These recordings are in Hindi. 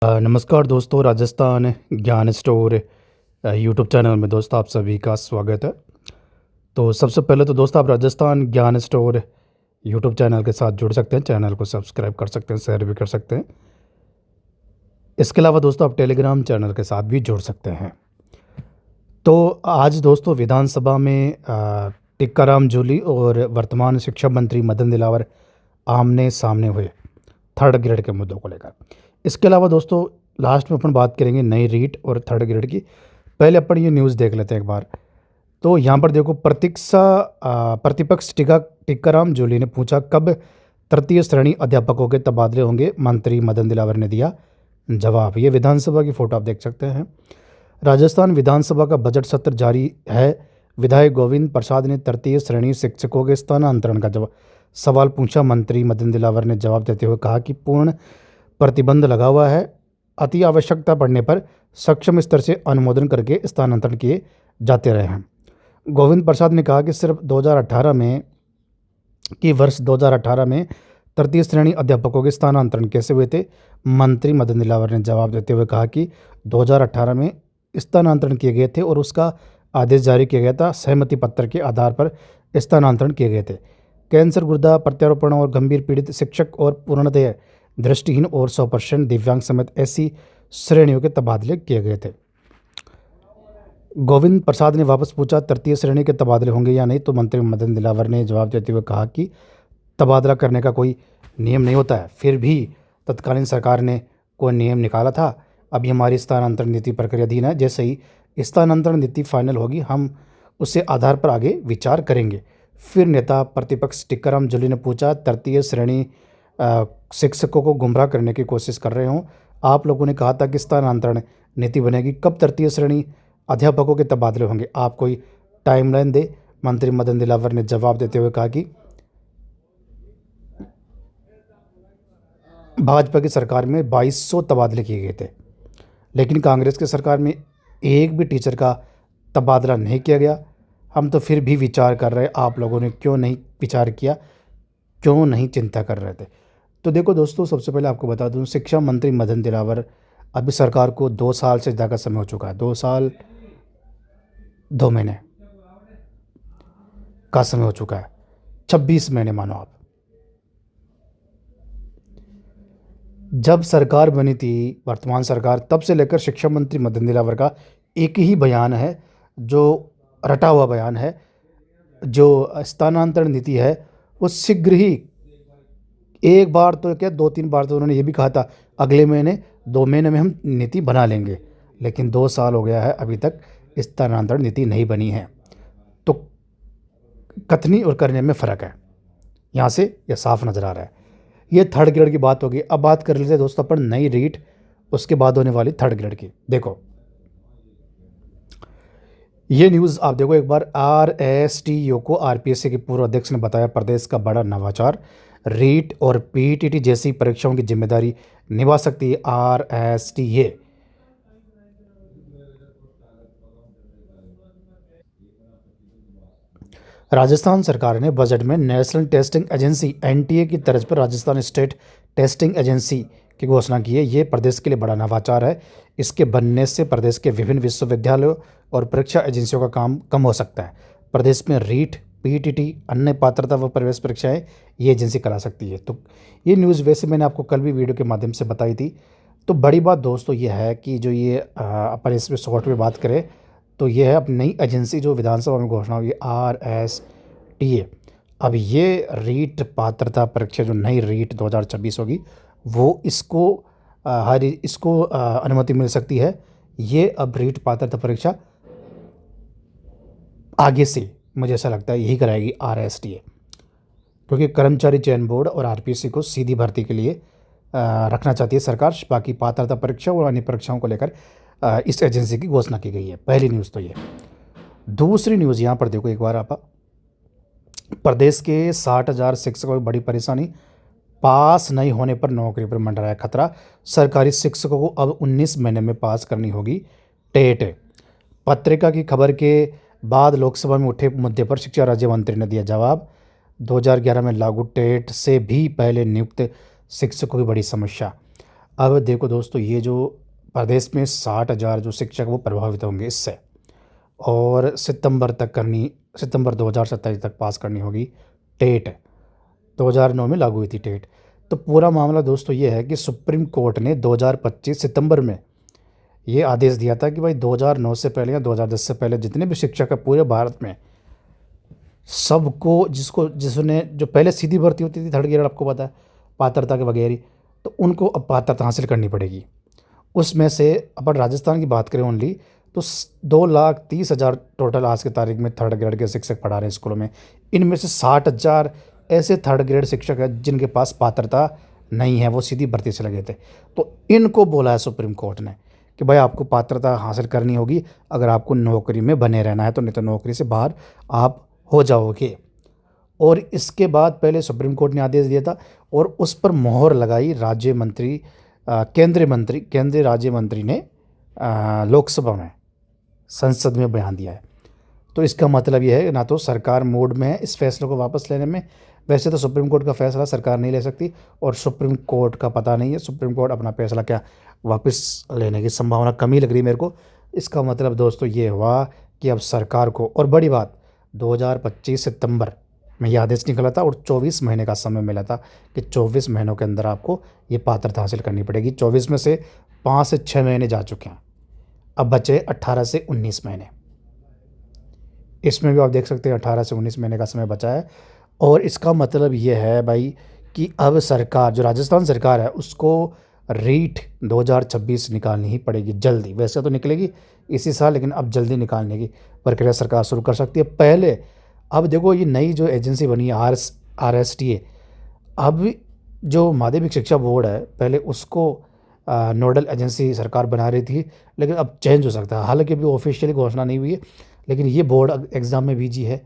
नमस्कार दोस्तों, राजस्थान ज्ञान स्टोर यूट्यूब चैनल में दोस्तों आप सभी का स्वागत है। तो सबसे पहले तो दोस्तों आप राजस्थान ज्ञान स्टोर यूट्यूब चैनल के साथ जुड़ सकते हैं, चैनल को सब्सक्राइब कर सकते हैं, शेयर भी कर सकते हैं। इसके अलावा दोस्तों आप टेलीग्राम चैनल के साथ भी जुड़ सकते हैं। तो आज दोस्तों विधानसभा में टिक्काराम जूली और वर्तमान शिक्षा मंत्री मदन दिलावर आमने सामने हुए थर्ड ग्रेड के मुद्दों को लेकर। इसके अलावा दोस्तों लास्ट में अपन बात करेंगे नई रीट और थर्ड ग्रेड की। पहले अपन ये न्यूज़ देख लेते हैं एक बार। तो यहाँ पर देखो प्रतिपक्ष टिक्काराम जूली ने पूछा कब तृतीय श्रेणी अध्यापकों के तबादले होंगे। मंत्री मदन दिलावर ने दिया जवाब। ये विधानसभा की फ़ोटो आप देख सकते हैं। राजस्थान विधानसभा का बजट सत्र जारी है। विधायक गोविंद प्रसाद ने तृतीय श्रेणी शिक्षकों के स्थानांतरण का सवाल पूछा। मंत्री मदन दिलावर ने जवाब देते हुए कहा कि पूर्ण प्रतिबंध लगा हुआ है। अति आवश्यकता पड़ने पर सक्षम स्तर से अनुमोदन करके स्थानांतरण किए जाते रहे हैं। गोविंद प्रसाद ने कहा कि सिर्फ 2018 में तृतीय श्रेणी अध्यापकों के स्थानांतरण कैसे हुए थे। मंत्री मदन दिलावर ने जवाब देते हुए कहा कि 2018 में स्थानांतरण किए गए थे और उसका आदेश जारी किया गया था। सहमति पत्र के आधार पर स्थानांतरण किए गए थे। कैंसर, गुर्दा प्रत्यारोपण और गंभीर पीड़ित शिक्षक और पूर्णतः दृष्टिहीन और 100% दिव्यांग समेत ऐसी श्रेणियों के तबादले किए गए थे। गोविंद प्रसाद ने वापस पूछा तृतीय श्रेणी के तबादले होंगे या नहीं। तो मंत्री मदन दिलावर ने जवाब देते हुए कहा कि तबादला करने का कोई नियम नहीं होता है, फिर भी तत्कालीन सरकार ने कोई नियम निकाला था। अभी हमारी स्थानांतरण नीति प्रक्रियाधीन है। जैसे ही स्थानांतरण नीति फाइनल होगी हम उससे आधार पर आगे विचार करेंगे। फिर नेता प्रतिपक्ष टिक्काराम जूली ने पूछा तृतीय श्रेणी शिक्षकों को गुमराह करने की कोशिश कर रहे हों। आप लोगों ने कहा था कि स्थानांतरण नीति बनेगी, कब तृतीय श्रेणी अध्यापकों के तबादले होंगे, आप कोई टाइमलाइन दे। मंत्री मदन दिलावर ने जवाब देते हुए कहा कि भाजपा की सरकार में 2200 तबादले किए गए थे, लेकिन कांग्रेस की सरकार में एक भी टीचर का तबादला नहीं किया गया। हम तो फिर भी विचार कर रहे हैं, आप लोगों ने क्यों नहीं विचार किया, क्यों नहीं चिंता कर रहे थे। तो देखो दोस्तों, सबसे पहले आपको बता दूं, शिक्षा मंत्री मदन दिलावर अभी सरकार को 2 साल से ज़्यादा समय हो चुका है। 2 साल 2 महीने का समय हो चुका है। 26 महीने मानो आप। जब सरकार बनी थी वर्तमान सरकार, तब से लेकर शिक्षा मंत्री मदन दिलावर का एक ही बयान है जो रटा हुआ बयान है। जो स्थानांतरण नीति है वो शीघ्र ही, एक बार तो क्या 2-3 बार तो उन्होंने ये भी कहा था अगले महीने 2 महीने में हम नीति बना लेंगे, लेकिन 2 साल हो गया है अभी तक स्थानांतरण नीति नहीं बनी है। तो कथनी और करने में फ़र्क है, यहाँ से यह साफ नज़र आ रहा है। ये थर्ड ग्रेड की बात होगी। अब बात कर लेते हैं दोस्तों अपन नई रीट, उसके बाद होने वाली थर्ड ग्रेड की। देखो ये न्यूज़ आप देखो एक बार। RSTU को RPSC के पूर्व अध्यक्ष ने बताया प्रदेश का बड़ा नवाचार, रीट और PTT जैसी परीक्षाओं की जिम्मेदारी निभा सकती है RSTA। राजस्थान सरकार ने बजट में नेशनल टेस्टिंग एजेंसी NTA की तर्ज पर राजस्थान स्टेट टेस्टिंग एजेंसी की घोषणा की है। ये प्रदेश के लिए बड़ा नवाचार है। इसके बनने से प्रदेश के विभिन्न विश्वविद्यालयों और परीक्षा एजेंसियों का काम कम हो सकता है। प्रदेश में रीट, PTT, अन्य पात्रता व प्रवेश परीक्षाएं ये एजेंसी करा सकती है। तो ये न्यूज़ वैसे मैंने आपको कल भी वीडियो के माध्यम से बताई थी। तो बड़ी बात दोस्तों ये है कि जो ये अपन इसमें शॉर्ट में बात करें तो ये है अब नई एजेंसी जो विधानसभा में घोषणा हुई RSTA। अब ये रीट पात्रता परीक्षा जो नई रीट 2026 होगी वो इसको अनुमति मिल सकती है। ये अब रीट पात्रता परीक्षा आगे से मुझे ऐसा लगता है यही कराएगी RSTA, क्योंकि कर्मचारी चयन बोर्ड और RPSC को सीधी भर्ती के लिए रखना चाहती है सरकार। बाकी पात्रता परीक्षा और अन्य परीक्षाओं को लेकर इस एजेंसी की घोषणा की गई है। पहली न्यूज़ तो ये। दूसरी न्यूज़ यहाँ पर देखो एक बार आप। प्रदेश के 60,000 शिक्षकों की बड़ी परेशानी, पास नहीं होने पर नौकरी पर मंडराया खतरा। सरकारी शिक्षकों को अब 19 महीने में पास करनी होगी टेट। पत्रिका की खबर के बाद लोकसभा में उठे मुद्दे पर शिक्षा राज्य मंत्री ने दिया जवाब। 2011 में लागू टेट से भी पहले नियुक्त शिक्षकों की बड़ी समस्या। अब देखो दोस्तों, ये जो प्रदेश में 60,000 जो शिक्षक वो प्रभावित होंगे इससे, और सितंबर 2027 तक पास करनी होगी टेट। 2009 में लागू हुई थी टेट। तो पूरा मामला दोस्तों ये है कि सुप्रीम कोर्ट ने 2025 सितंबर में ये आदेश दिया था कि भाई 2009 से पहले या 2010 से पहले जितने भी शिक्षक है पूरे भारत में, सबको जिसने जो पहले सीधी भर्ती होती थी थर्ड ग्रेड, आपको पता है, पात्रता के वगैरह, तो उनको अब पात्रता हासिल करनी पड़ेगी। उसमें से अपन राजस्थान की बात करें ओनली, तो 2,30,000 टोटल आज की तारीख में थर्ड ग्रेड के शिक्षक पढ़ा रहे हैं स्कूलों में। इनमें से 60,000 ऐसे थर्ड ग्रेड शिक्षक हैं जिनके पास पात्रता नहीं है, वो सीधी भर्ती से लगे थे। तो इनको बोला है सुप्रीम कोर्ट ने कि भाई आपको पात्रता हासिल करनी होगी अगर आपको नौकरी में बने रहना है, तो नहीं तो नौकरी से बाहर आप हो जाओगे। और इसके बाद पहले सुप्रीम कोर्ट ने आदेश दिया था और उस पर मोहर लगाई केंद्रीय राज्य मंत्री ने लोकसभा में, संसद में बयान दिया है। तो इसका मतलब यह है ना, तो सरकार मोड में है इस फैसले को वापस लेने में। वैसे तो सुप्रीम कोर्ट का फैसला सरकार नहीं ले सकती, और सुप्रीम कोर्ट का पता नहीं है, सुप्रीम कोर्ट अपना फैसला क्या वापस लेने की संभावना कम ही लग रही है मेरे को। इसका मतलब दोस्तों ये हुआ कि अब सरकार को, और बड़ी बात, 2025 सितंबर में ये आदेश निकला था और 24 महीने का समय मिला था कि 24 महीनों के अंदर आपको ये पात्रता हासिल करनी पड़ेगी। 24 में से 5 से 6 महीने जा चुके हैं, अब बचे 18 से 19 महीने। इसमें भी आप देख सकते हैं 18 से 19 महीने का समय बचा है। और इसका मतलब ये है भाई कि अब सरकार, जो राजस्थान सरकार है, उसको रीट 2026 निकालनी ही पड़ेगी जल्दी। वैसे तो निकलेगी इसी साल, लेकिन अब जल्दी निकालने की प्रक्रिया सरकार शुरू कर सकती है पहले। अब देखो ये नई जो एजेंसी बनी है RSTA, अब जो माध्यमिक शिक्षा बोर्ड है पहले उसको नोडल एजेंसी सरकार बना रही थी, लेकिन अब चेंज हो सकता है। हालांकि अभी ऑफिशियली घोषणा नहीं हुई है, लेकिन ये बोर्ड एग्ज़ाम में बीजी है।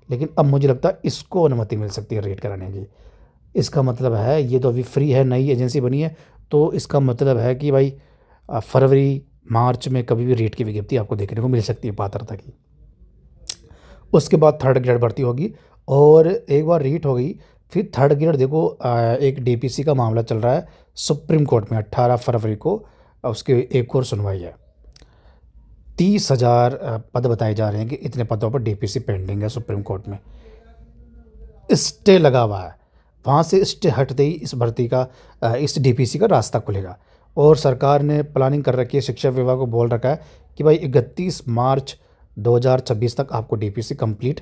लेकिन अब मुझे लगता है इसको अनुमति मिल सकती है रेट कराने की। इसका मतलब है ये तो अभी फ्री है, नई एजेंसी बनी है, तो इसका मतलब है कि भाई फरवरी मार्च में कभी भी रेट की विज्ञप्ति आपको देखने को मिल सकती है पात्रता की। उसके बाद थर्ड ग्रेड भर्ती होगी, और एक बार रीट हो गई फिर थर्ड ग्रेड। देखो एक DPC का मामला चल रहा है सुप्रीम कोर्ट में, 18 फरवरी को उसकी एक और सुनवाई है। 30,000 पद बताए जा रहे हैं कि इतने पदों पर DPC पेंडिंग है सुप्रीम कोर्ट में, स्टे लगा हुआ है। वहाँ से स्टे हटते ही इस भर्ती का इस DPC का रास्ता खुलेगा। और सरकार ने प्लानिंग कर रखी है, शिक्षा विभाग को बोल रखा है कि भाई 31 मार्च 2026 तक आपको DPC कंप्लीट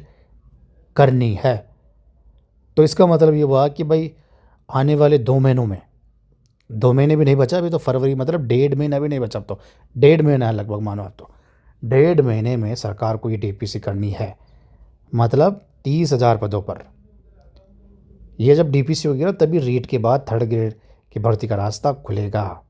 करनी है। तो इसका मतलब ये हुआ कि भाई आने वाले 2 महीनों में, 2 महीने भी नहीं बचा अभी तो, फरवरी मतलब 1.5 महीना भी नहीं बचा, अब तो 1.5 महीना है लगभग, मानो अब तो 1.5 महीने में सरकार को ये DPC करनी है। मतलब 30,000 पदों पर। ये जब DPC होगी ना, तभी रीट के बाद थर्ड ग्रेड की भर्ती का रास्ता खुलेगा।